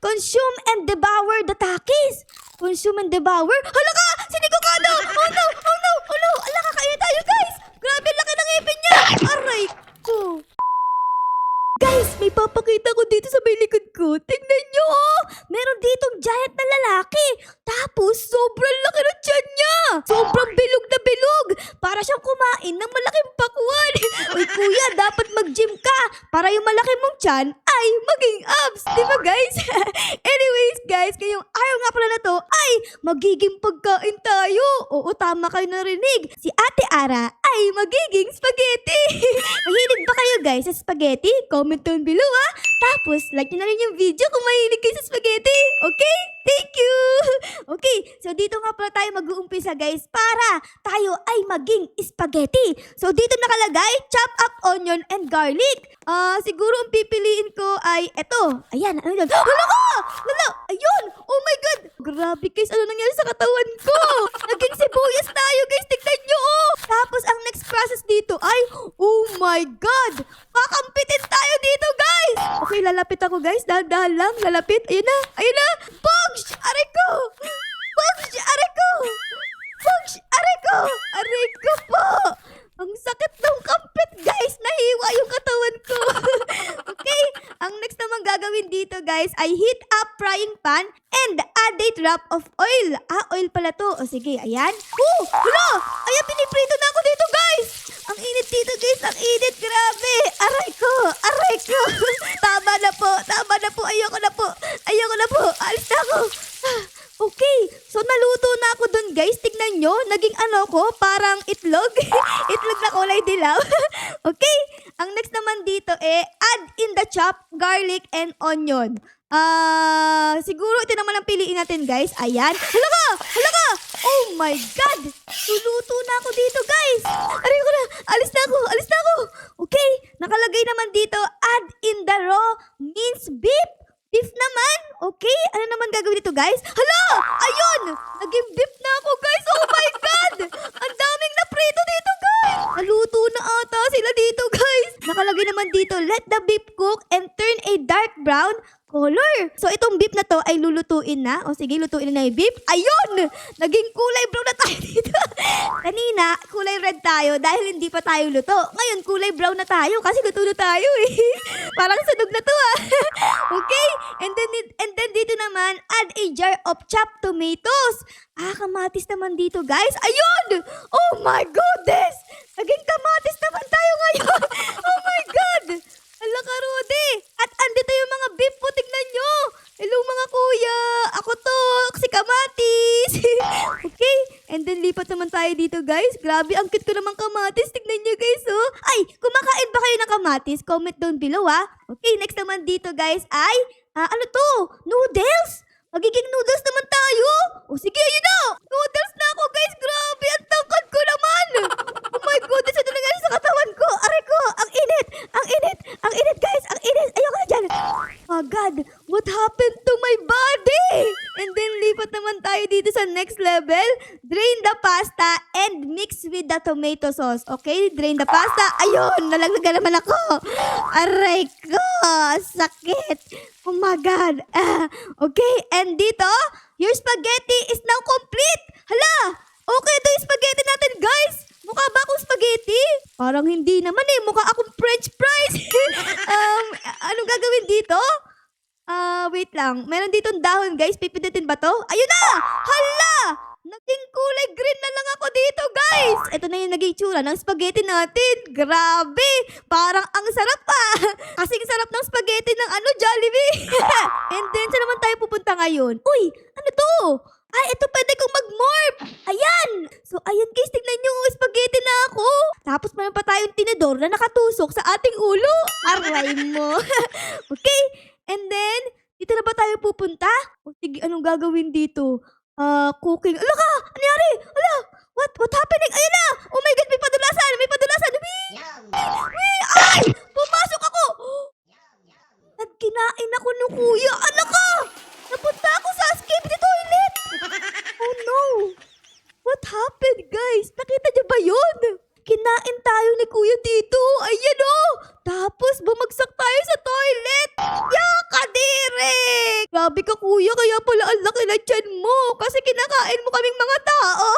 Consume and devour the Takis. Consume and devour? Hala ka! Sinikokado! Oh no! Oh no! Oh no! Ala, kakain tayo, guys! Grabe, laki ng ipin niya! Aray ko! Guys, may papakita ko dito sa may likod ko. Tingnan nyo, oh! Meron ditong giant na lalaki. Tapos, sobrang laki ng tiyan niya. Sobrang bilog na bilog. Para siyang kumain ng malaking pakwan. Uy, kuya, dapat mag-gym ka. Para yung malaki mong tiyan ay maging abs. Di ba, guys? Anyways, guys, ngayong araw nga pala na to ay magiging pagkain tayo. Oo, tama kayo narinig. Si Ate Ara ay magiging spaghetti. Mahilig ba kayo, guys, sa spaghetti? Comment down below, ah. Tapos, like nyo na rin yung video kung mahilig kayo sa spaghetti. Okay? Thank you! Okay, so dito nga pala tayo mag-uumpisa, guys, para tayo ay maging spaghetti. So dito nakalagay, chop up onion and garlic. Siguro ang pipiliin ko ay eto. Ayan, ano yun? Hala ka! Lala! Ayun! Oh my God! Grabe, guys, ano nangyari sa katawan ko? Naging sibuyas tayo, guys. Tignan nyo, oh! Tapos, ang next process dito ay, oh my God! Kakampitin tayo dito, guys! Okay, lalapit ako, guys. Dahan-dahan lang. Lalapit. Ayun na. Ayun na. Pogs! Aray ko! Pogs! Aray ko! Pogs! Aray ko! Aray ko po! Ang sakit ng kampit, guys! Nahiwa yung katawan ko. Okay? Ang next naman gagawin dito, guys, ay heat up frying pan and add a drop of oil. Oil pala to. O sige, ayan. Hala! Ayan, piniprito na ako dito, guys! Ang init dito, guys. Ang init. Grabe. Aray ko. Aray ko. Tama na po. Tama na po. Ayoko na po. Ayoko na po. Alis na ako. Okay. So, naluto na ako dun, guys. Tignan nyo. Naging ano ko, parang itlog. Itlog na kulay dilaw. Okay. Ang next naman dito add in the chopped garlic and onion. Siguro ito naman ang piliin natin, guys. Ayan. Hala ka! Hala ka! Oh my God! Luluto na ako dito, guys. Aray ko na. Alis na ako. Alis na ako. Okay. Nakalagay naman dito, add in the raw minced beef. Beef naman. Okay. Ano naman gagawin dito, guys? Hala! Ayun! Naging beef na ako, guys. Oh my God! Ang daming naprito dito, guys. Naluto na ata sila dito, guys. Nakalagay naman dito, let the beef cook and turn a dark brown color. So, itong beef na to ay lulutuin na. O sige, lutuin na yung beef. Ayun! Naging kulay brown na tayo dito. Kanina, kulay red tayo dahil hindi pa tayo luto. Ngayon, kulay brown na tayo kasi luto na tayo eh. Parang sunog na to ah. Okay? And then dito naman, add a jar of chopped tomatoes. Kamatis naman dito, guys. Ayun! Oh my goodness! Naging kamatis naman tayo ngayon. Oh my God! Hala ka, Rudy! At andito yung mga beef po, tignan nyo! Hello mga kuya! Ako to, si Kamatis! Okay, and then lipat naman tayo dito, guys. Grabe, ang cute ko naman kamatis. Tignan nyo, guys, oh! Ay, kumakain ba kayo ng kamatis? Comment down below, ah! Okay, next naman dito, guys, ay, ano to? Noodles? Magiging noodles naman tayo! O sige, yun na! Noodles na ako, guys! Grabe, ang tangkad ko naman! Oh my goodness, ano nangyari sa katawan ko? Aray ko, ang init! Ang init! Ang init, guys! Ang init! Ayoko na dyan! Oh God, what happened to my body? And then, lipat naman tayo dito sa next level. Drain the pasta and mix with the tomato sauce. Okay? Drain the pasta. Ayun! Nalaglagan naman ako! Aray ko! Sakit! Oh my God! Okay, and dito, your spaghetti is now complete! Hala! Okay, ito yung spaghetti natin, guys! Mukha ba akong spaghetti? Parang hindi naman eh. Mukha akong french fries. Anong gagawin dito? Wait lang. Meron ditong dahon, guys. Pipindutin ba to? Ayun na! Hala! Naging kulay green na lang ako dito, guys! Ito na yung naging tsura ng spaghetti natin. Grabe! Parang ang sarap pa! Kasing sarap ng spaghetti ng Jollibee! And then, saan naman tayo pupunta ngayon? Uy! Ano to? Ay, ito pwede kong mag-morph! Ayan! So, ayan guys, tignan nyo, spaghetti na ako! Tapos, meron pa tayong tinidor na nakatusok sa ating ulo. Aray mo! Okay? And then, dito na ba tayo pupunta? O sige, anong gagawin dito? Cooking. Ala ka! Ano nangyari? Ala! What happening? Ayun na! Oh my God, may padulasan! May padulasan! Ay! Pumasok ako! Nagkinain ako ng kuya! Ala ka! Napunta ako sa skip the toilet! Oh no! What happened, guys? Nakita niyo ba yun? Kinain tayo ni kuya dito. Ayan oh! Tapos bumagsak tayo sa toilet. Yakadiri! Grabe Grabe ka kuya, kaya pala ang laki na tiyan mo. Kasi kinakain mo kaming mga tao.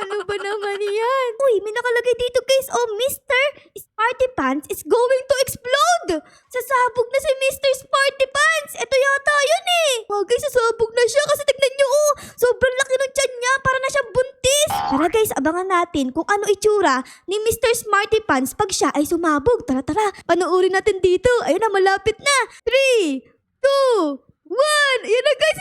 Ano ba naman yan? Uy, may nakalagay dito guys. Oh, Mr. Smarty Pants is going to explode. Sasabog na si Mr. Smarty Pants. Ito yata yun eh. Wagay, sasabog na siya kasi tignan nyo oh. Sobrang laki ng tiyan niya. Para na siyang buntis. Tara guys, abangan natin kung ano itsura ni Mr. Smarty Pants pag siya ay sumabog. Tara, panoorin natin dito. Ayun na, malapit na. 3, 2, 1. Ayun na guys,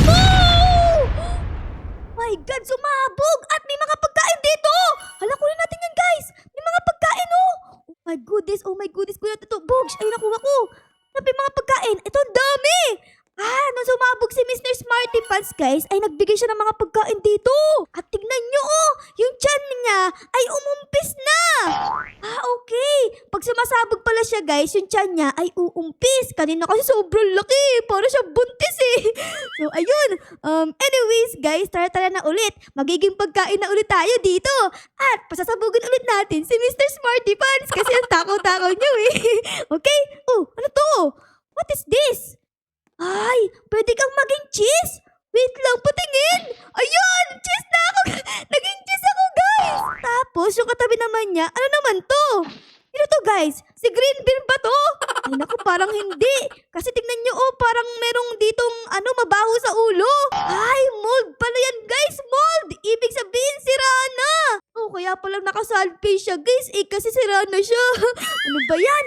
Oh! My God, sumabog! At may mga pagkain dito! Hala, kunin natin yan guys! May mga pagkain oh! Oh my goodness, kuya, ito, Bogs, ay nakuha ko! May mga pagkain, ito ang dami! Nung sumabog si Mr. Smarty Pants guys, ay nagbigay siya ng mga pagkain dito! At tignan nyo oh! Yung tiyan niya ay umumpis na! Okay! Pag sumasabog pala siya guys, yung tiyan niya ay uumpis. Kanina kasi sobrang laki. Para siya buntis eh. So, ayun. Anyways, guys, tara na ulit. Magiging pagkain na ulit tayo dito. At pasasabugin ulit natin si Mr. Smarty Pants kasi ang takaw-takaw niyo eh. Okay? Oh, ano to? What is this? Ay, pwede kang maging cheese? Wait lang, patingin! Ayun! Cheese na ako! Naging cheese ako, guys! Tapos, yung katabi naman niya, ano naman to? Ano to, guys? Si green bean ba to? Ay, naku, parang hindi. Kasi tignan nyo, oh, parang merong ditong, mabaho sa ulo. Ay, mold pala yan, guys! Mold! Ibig sabihin, sira na! Oh, kaya palang nakasalve siya, guys. Kasi sira na siya. Ano ba yan?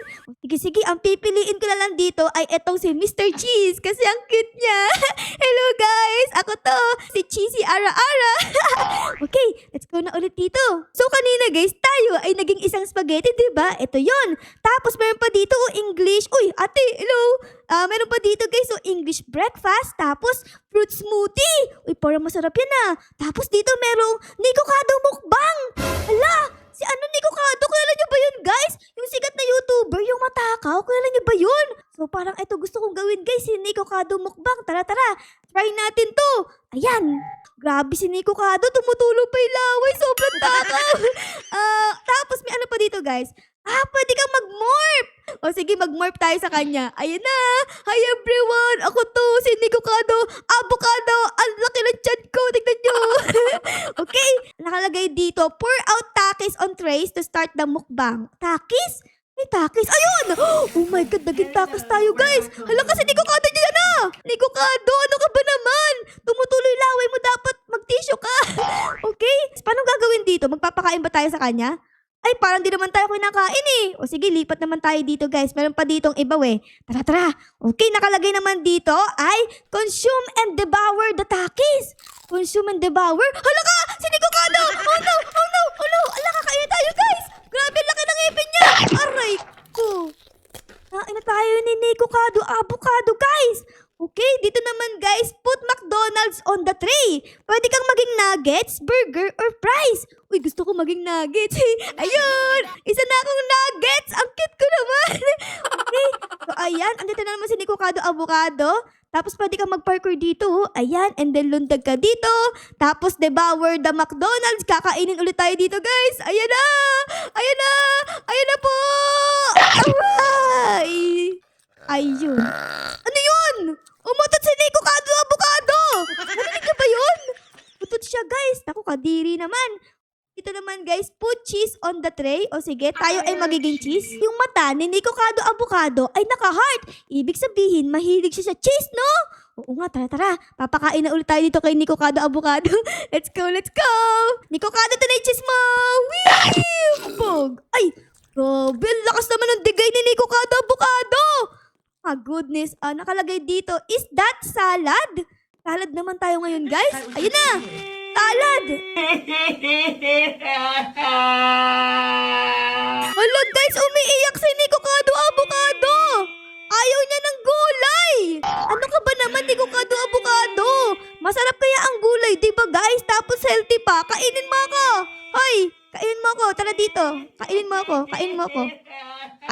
Sige, ang pipiliin ko na lang dito ay etong si Mr. Cheese kasi ang cute niya. Hello guys! Ako to, si Cheesy Ara-Ara. Okay, let's go na ulit dito. So kanina guys, tayo ay naging isang spaghetti, diba? Ito yon. Tapos meron pa dito English. Uy, ate, hello! Meron pa dito guys, English breakfast. Tapos fruit smoothie. Uy, parang masarap yan Tapos dito merong Nikocado mukbang. Hala! Si Nikocado, kilala niyo ba yun guys? Yung sikat na YouTuber, yung matakaw, kilala niyo ba yun? So parang ito gusto kong gawin guys, si Nikocado mukbang. Tara, try natin to. Ayan, grabe si Nikocado, tumutulong pa yung laway, sobrang takaw. Tapos may ano pa dito guys? Pwede kang mag-morph. O sige, mag-morph tayo sa kanya. Ayan na. Hi everyone. Ako to, si Nikocado. Avocado. Ang laki ng tiyan ko. Tignan nyo. Okay. Nakalagay dito, pour out takis on trays to start the mukbang. Takis? May takis. Ayun! Oh my God, naging takis tayo guys. Hala kasi Nikocado niya na. Nikocado, ano ka ba naman? Tumutuloy laway mo, dapat mag-tissue ka. Okay? Paano gagawin dito? Magpapakain ba tayo sa kanya? Ay, parang di naman tayo kinakain eh. O sige, lipat naman tayo dito guys. Meron pa ditong iba eh. Tara. Okay, nakalagay naman dito ay consume and devour the takis. Consume and devour? Hala ka! Si Nikocado! Oh no! Ala, kakain tayo guys! Grabe, laki ng ngipin niya! Aray ko! Kain na tayo ni Nikocado avocado guys! Okay, dito naman guys, put McDonald's on the tray. Pwede kang maging nuggets, burger, or fries. Uy, gusto ko maging nuggets. Ayun! Isa na akong nuggets! Ang cute ko naman! Okay, so ayan, andito na naman si Nikocado avocado. Tapos pwede kang mag-parkour dito. Ayan, and then lundag ka dito. Tapos devour the McDonald's. Kakainin ulit tayo dito guys. Ayan na! Ayan na po! Aray! Ayun. Ano yun? Umutot si Nikocado avocado! Narinig niyo ba yun? Utot siya guys. Naku, kadiri naman. Dito naman guys, put cheese on the tray. O sige, tayo ay magiging cheese. Yung mata ni Nikocado avocado ay naka-heart. Ibig sabihin, mahilig siya sa cheese, no? Oo nga, tara. Papakain na ulit tayo dito kay Nikocado avocado. Let's go! Nikocado, ito na yung cheese mo! Wee! Bog! Ay! Grabe, lakas naman ng digay ni Nikocado avocado! Ah, goodness. Nakalagay dito, is that salad? Salad naman tayo ngayon, guys. Ayun na! Salad! Hala, guys, umiiyak si Nikocado avocado! Ayaw niya ng gulay! Ano ka ba naman, Nikocado avocado? Masarap kaya ang gulay, di ba, guys? Tapos healthy pa. Kainin mo ako! Hoy! Kainin mo ako. Tara dito. Kainin mo ako.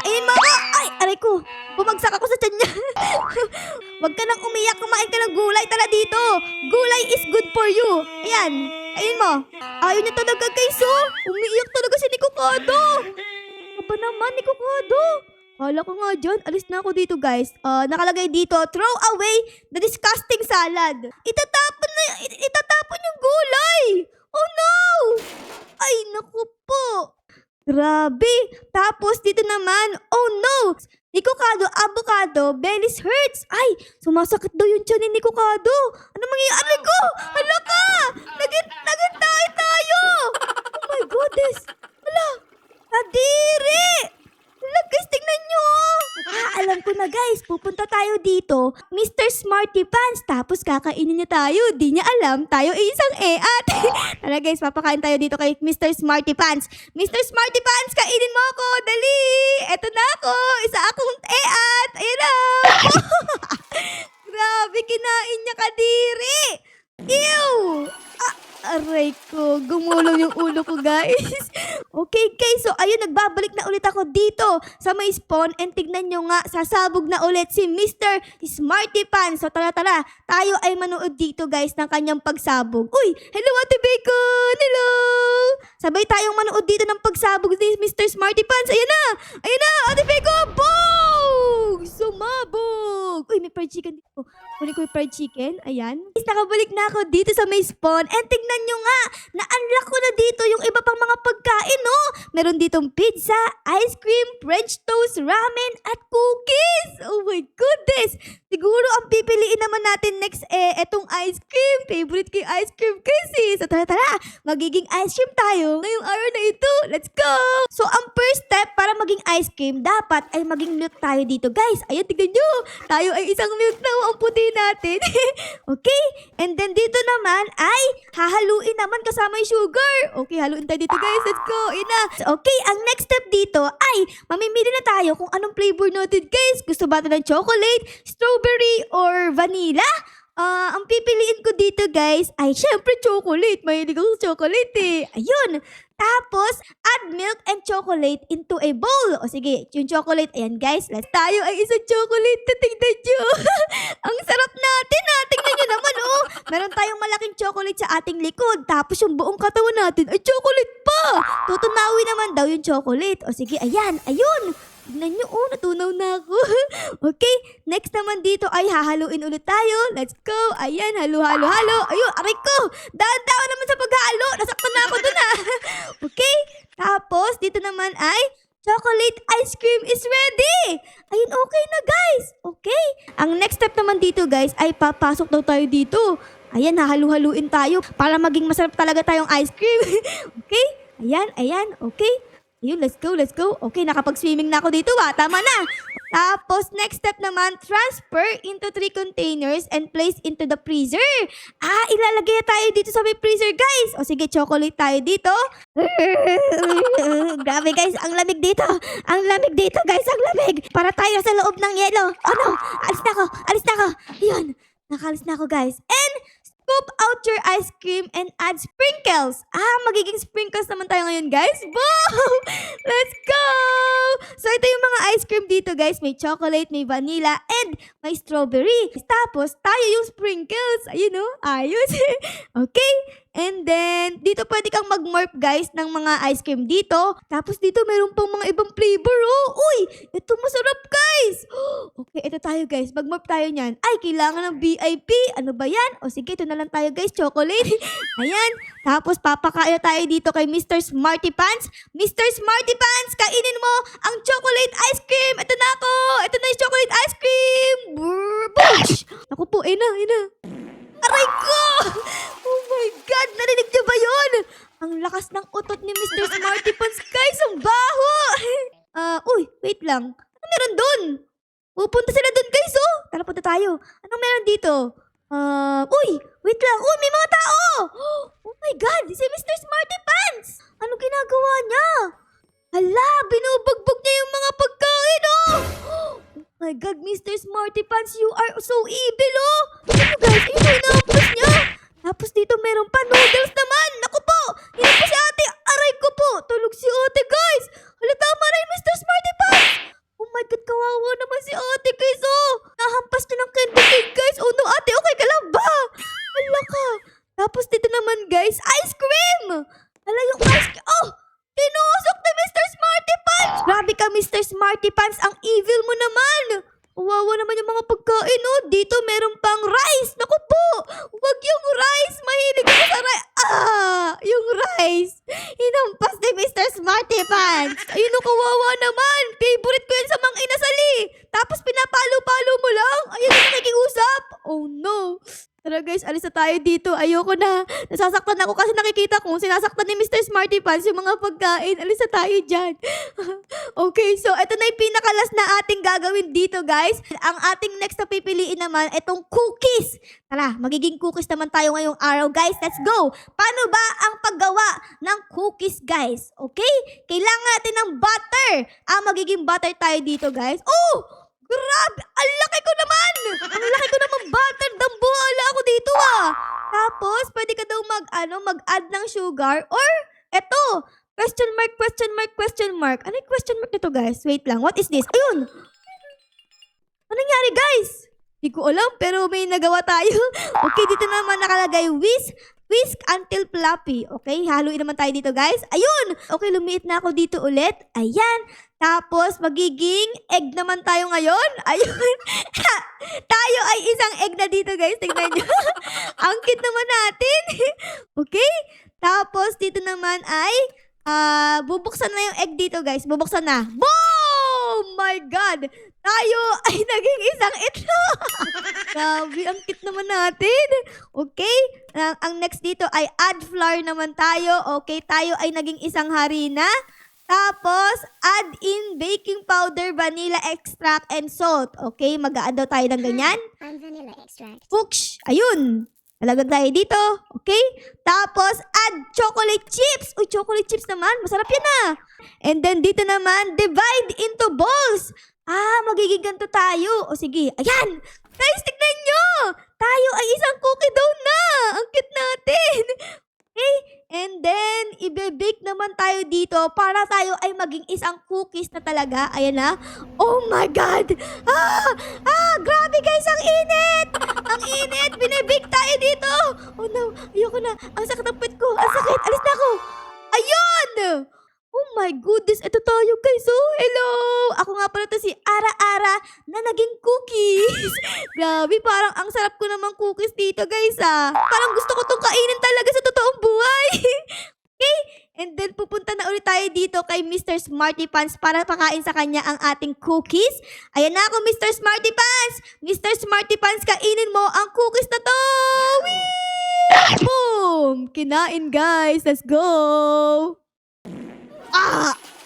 Ay, aray ko. Bumagsak ako sa tiyan niya. Huwag ka nang umiyak. Kumain ka ng gulay. Tara dito. Gulay is good for you. Ayan. Kainin mo. Ayaw niya talaga guys, oh. Umiiyak talaga si Nikocado. Ano ba naman, Nikocado? Kala ko nga dyan, alis na ako dito guys. Nakalagay dito, throw away the disgusting salad. Itatapon yung gulay. Oh no! Ay, naku po. Grabe. Tapos dito naman, oh no! Nikocado, avocado, belly's hurts. Ay, sumasakit daw yung tiyan ni Nikocado. Ano mangyayari ko? Hala ka! Nagintay tayo! Oh my goodness! Hala! Kadiri! Hala guys, tingnan nyo! Alam ko na guys, pupunta tayo dito, Mr. Smarty Pants, tapos kakainin niya tayo. Di niya alam, tayo ay isang eat. Tara guys, papakain tayo dito kay Mr. Smarty Pants. Mr. Smarty Pants, kainin mo ako! Dali! Eto na ako! Isa akong eat! Ayun na! Grabe, kinain niya kadiri! Ew! Aray ko, gumulong yung ulo ko guys. Okay guys, so ayun, nagbabalik na ulit ako dito sa may spawn and tignan nyo nga, sasabog na ulit si Mr. Smarty Pants. So tara, tayo ay manood dito guys ng kanyang pagsabog. Uy, hello Ate Bacon! Hello! Sabay tayong manood dito ng pagsabog ni Mr. Smarty Pants. Ayan na! Ate Bacon! Boom! Sumabog! Uy, may fried chicken dito. Kunin ko yung fried chicken. Ayan. Guys, nakabalik na ako dito sa may spawn and tignan nyo nga, na-unlock ko na dito yung iba pang mga pagkain, no? Meron ditong pizza, ice cream, French toast, ramen, at cookies! Oh my goodness! Siguro ang pipiliin naman natin next etong ice cream. Favorite ko yung ice cream kasi. So tara, magiging ice cream tayo ngayong araw na ito. Let's go! So ang first step para maging ice cream, dapat ay maging milk tayo dito, guys. Ayun, tignan nyo. Tayo ay isang milk na ang puti natin. Okay? And then dito naman ay hahaluin naman kasama yung sugar. Okay, haluin tayo dito, guys. Let's go. Ina. Okay, ang next step dito ay mamimili na tayo kung anong flavor natin, guys. Gusto ba ito ng chocolate, strawberry, or vanilla? Ang pipiliin ko dito, guys, ay syempre chocolate. Mahilig ako sa chocolate eh. Ayun. Tapos, add milk and chocolate into a bowl. O sige, yung chocolate, ayan guys, tayo ay isang chocolate. Tingnan nyo. Ang sarap natin ha. Tingnan nyo naman oh. Meron tayong malaking chocolate sa ating likod. Tapos yung buong katawan natin ay chocolate pa. Tutunawi naman daw yung chocolate. O sige, ayan, ayun. Tignan nyo, oh, natunaw na ako. Okay, next naman dito ay hahaluin ulit tayo. Let's go. Ayan, halo. Ayun, aray ko. Dahan-dahan naman sa paghalo. Nasaktan na ako dun ah. Okay, tapos dito naman ay chocolate ice cream is ready. Ayun, okay na guys. Okay, ang next step naman dito guys ay papasok daw tayo dito. Ayan, hahalu-haluin tayo para maging masarap talaga tayong ice cream. Okay, ayan, okay. Ayun, let's go. Okay, nakapag-swimming na ako dito tama na. Tapos, next step naman, transfer into 3 containers and place into the freezer. Ilalagay na tayo dito sa may freezer, guys. O sige, chocolate tayo dito. Grabe, guys, ang lamig dito. Guys, ang lamig. Para tayo sa loob ng yelo. Oh no, alis na ako. Ayun, nakalis na ako, guys. And, scoop out your ice cream and add sprinkles. Magiging sprinkles naman tayo ngayon, guys. Boom! Let's go! So, ito yung mga ice cream dito, guys. May chocolate, may vanilla, and may strawberry. Tapos, tayo yung sprinkles. Ayun, no? Ayos. Okay? And then, dito pwede kang mag-morph, guys, ng mga ice cream dito. Tapos, dito meron pang mga ibang flavor, oh. Uy! Ito masarap, guys! Okay, ito tayo, guys. Mag-morph tayo niyan. Ay, kailangan ng VIP. Ano ba yan? O sige, ito na lang tayo, guys. Chocolate. Ayan. Tapos, papakain tayo dito kay Mr. Smarty Pants. Mr. Smarty Pants, kainin mo ang chocolate ice cream. Ito na ako. Ito na yung chocolate ice cream. Bush! Ako po, ina. Aray ko! Oh my God! Narinig niyo ba yun? Ang lakas ng utot ni Mr. Smarty Pants, guys. Ang baho! Uy, wait lang. Ano meron dun? Pupunta sila dun, guys, oh. Tara, punta tayo. Anong meron dito? Uy, wait lang. Uy, may mga tao! Oh my God! Si Mr. Smarty Pants! Ano ginagawa niya? Hala, binubugbog niya yung mga pagkain, oh! Oh my God, Mr. Smarty Pants, you are so evil, oh! Ano guys, ito inaampas niya. Tapos dito meron pa noodles naman. Naku po, hindi po si ate. Aray ko po, tulog si ate, guys. Hala, tama na yung Mr. Smarty Pants. Oh my God, kawawa naman si ate, guys, oh. Nahampas niya ng candy cake, guys. Oh no, ate, okay ka lang ba? Hala ka. Tapos dito naman, guys, ice cream. Hala, yung ice cream. Oh! Tinusok ni Mr. Smarty Pants! Grabe ka, Mr. Smarty Pants. Ang Oh no. Tara guys, alis na tayo dito. Ayoko na. Nasasaktan ako kasi nakikita ko sinasaktan ni Mr. Smarty Pants yung mga pagkain. Alis na tayo dyan. Okay, so ito na yung pinakalas na ating gagawin dito guys. Ang ating next na pipiliin naman, itong cookies. Tara, magiging cookies naman tayo ngayong araw guys. Let's go! Paano ba ang paggawa ng cookies guys? Okay? Kailangan natin ng butter. Magiging butter tayo dito guys. Oh! Grabe! Ang laki ko naman! Ang laki ko naman butter. Dambuhala ako dito Tapos, pwede ka daw mag-add ng sugar or eto, question mark, question mark, question mark. Ano yung question mark nito guys? Wait lang, what is this? Ayun! Ano nangyari guys? Hindi ko alam pero may nagawa tayo. Okay, dito naman nakalagay whisk until fluffy. Okay, haluin naman tayo dito guys. Ayun! Okay, lumiit na ako dito ulit. Ayan. Tapos, magiging egg naman tayo ngayon. Ayun. Tayo ay isang egg na dito guys. Tingnan nyo. Ang cute naman natin. Okay? Tapos, dito naman ay bubuksan na yung egg dito guys. Bubuksan na. Boom! My God! Tayo ay naging isang itlog. Grabe, ang cute naman natin. Okay? Ang next dito ay add flour naman tayo. Okay, tayo ay naging isang harina. Tapos, add in baking powder, vanilla extract, and salt. Okay, mag-a-add daw tayo ng ganyan. And vanilla extract. Pooks! Ayun. Nalagag tayo dito. Okay? Tapos, add chocolate chips. Uy, chocolate chips naman. Masarap yan And then, dito naman, divide into balls. Magiging ganito tayo. O sige, ayan. Guys, tignan nyo. Tayo ay isang cookie dough na. Ang cute natin. Okay? And then, ibe-bake naman tayo dito para tayo ay maging isang cookies na talaga. Ayan na. Oh my God! Grabe guys, ang init! Ang init! Binibake tayo dito! Oh no, ayoko na. Ang sakit ng pet ko. Ang sakit. Alis na ako. Ayun! Oh my goodness, ito tayo guys. Oh, hello! Ako nga pala to si Ara-Ara na naging cookies. Grabe, parang ang sarap ko namang cookies dito guys Parang gusto ko tong kainin talaga sa totoong buhay. Okay? And then pupunta na ulit tayo dito kay Mr. Smarty Pants para pakain sa kanya ang ating cookies. Ayan na ako, Mr. Smarty Pants! Mr. Smarty Pants, kainin mo ang cookies na to! Whee! Boom! Kinain guys. Let's go!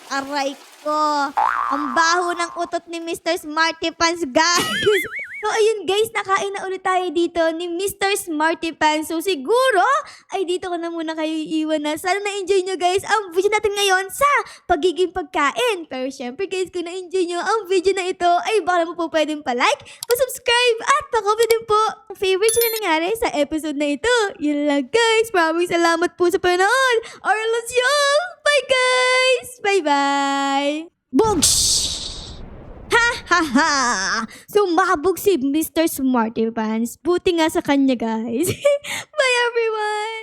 Aray ko. Ang baho ng utot ni Mr. Smarty Pants, guys. So, ayun guys, nakain na ulit tayo dito ni Mr. Smarty Pants. So, siguro, ay dito ko na muna kayo iiwan na. Sana na-enjoy nyo guys ang video natin ngayon sa pagiging pagkain. Pero syempre guys, kung na-enjoy nyo ang video na ito, ay baka mo po pwedeng pa-like, pa-subscribe, at pa-comment din po ang favorite na nangyari sa episode na ito. Yun lang guys. Maraming salamat po sa panonood. Arlos y'all! Bye guys! Bye-bye! Boogs! Ha! Sumabog si Mr. Smarty Pants. Buti nga sa kanya, guys. Bye, everyone!